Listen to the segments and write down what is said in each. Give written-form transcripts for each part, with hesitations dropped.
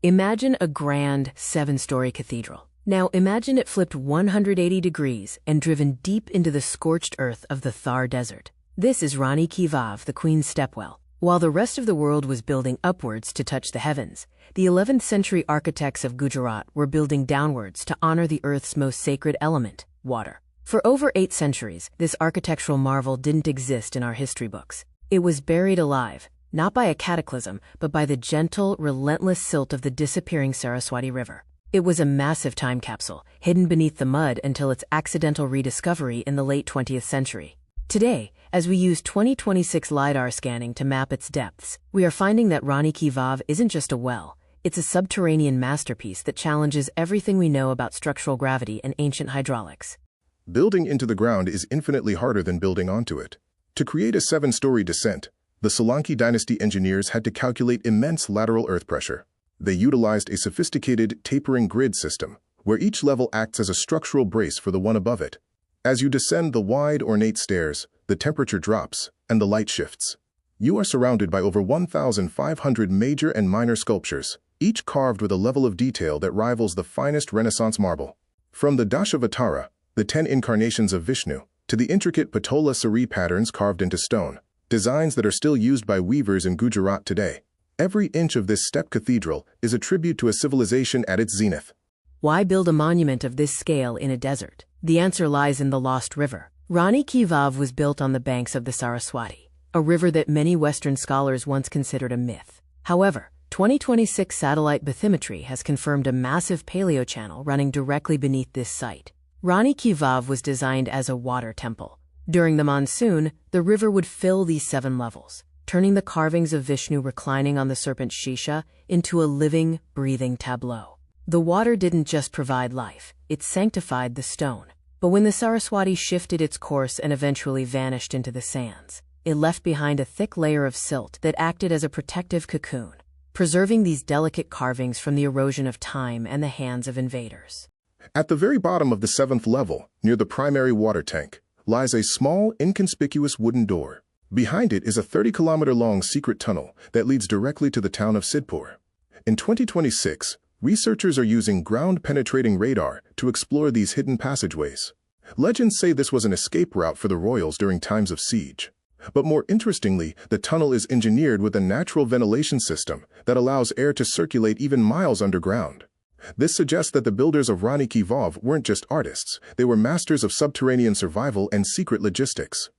Imagine a grand 7-story cathedral. Now imagine it flipped 180 degrees and driven deep into the scorched earth of the Thar Desert. This is Rani Ki Vav, the Queen's stepwell. While the rest of the world was building upwards to touch the heavens, the 11th century architects of Gujarat were building downwards to honor the earth's most sacred element, water. For over 8 centuries, this architectural marvel didn't exist in our history books. It was buried alive, not by a cataclysm, but by the gentle, relentless silt of the disappearing Saraswati River. It was a massive time capsule, hidden beneath the mud until its accidental rediscovery in the late 20th century. Today, as we use 2026 LiDAR scanning to map its depths, we are finding that Rani Ki Vav isn't just a well, it's a subterranean masterpiece that challenges everything we know about structural gravity and ancient hydraulics. Building into the ground is infinitely harder than building onto it. To create a 7-story descent, the Solanki dynasty engineers had to calculate immense lateral earth pressure. They utilized a sophisticated tapering grid system, where each level acts as a structural brace for the one above it. As you descend the wide, ornate stairs, the temperature drops, and the light shifts. You are surrounded by over 1,500 major and minor sculptures, each carved with a level of detail that rivals the finest Renaissance marble. From the Dashavatara, the 10 incarnations of Vishnu, to the intricate Patola Sari patterns carved into stone, designs that are still used by weavers in Gujarat today. Every inch of this step cathedral is a tribute to a civilization at its zenith. Why build a monument of this scale in a desert? The answer lies in the lost river. Rani Ki Vav was built on the banks of the Saraswati, a river that many Western scholars once considered a myth. However, 2026 satellite bathymetry has confirmed a massive paleochannel running directly beneath this site. Rani Ki Vav was designed as a water temple. During the monsoon, the river would fill these 7 levels, turning the carvings of Vishnu reclining on the serpent Shisha into a living, breathing tableau. The water didn't just provide life, it sanctified the stone. But when the Saraswati shifted its course and eventually vanished into the sands, it left behind a thick layer of silt that acted as a protective cocoon, preserving these delicate carvings from the erosion of time and the hands of invaders. At the very bottom of the 7th level, near the primary water tank, lies a small, inconspicuous wooden door. Behind it is a 30-kilometer-long secret tunnel that leads directly to the town of Sidhpur. In 2026, researchers are using ground-penetrating radar to explore these hidden passageways. Legends say this was an escape route for the royals during times of siege. But more interestingly, the tunnel is engineered with a natural ventilation system that allows air to circulate even miles underground. This suggests that the builders of Rani Ki Vav weren't just artists, they were masters of subterranean survival and secret logistics.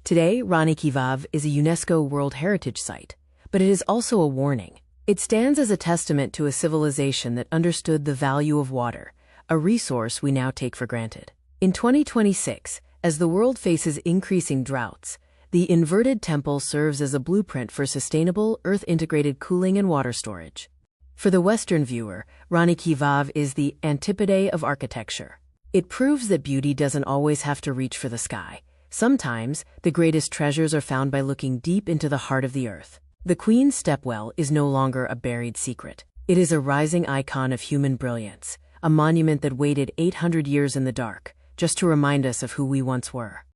Today, Rani Ki Vav is a UNESCO World Heritage Site, but it is also a warning. It stands as a testament to a civilization that understood the value of water, a resource we now take for granted. In 2026, as the world faces increasing droughts, the inverted temple serves as a blueprint for sustainable, earth-integrated cooling and water storage. For the Western viewer, Rani Ki Vav is the antipode of architecture. It proves that beauty doesn't always have to reach for the sky. Sometimes, the greatest treasures are found by looking deep into the heart of the earth. The Queen's stepwell is no longer a buried secret. It is a rising icon of human brilliance, a monument that waited 800 years in the dark, just to remind us of who we once were.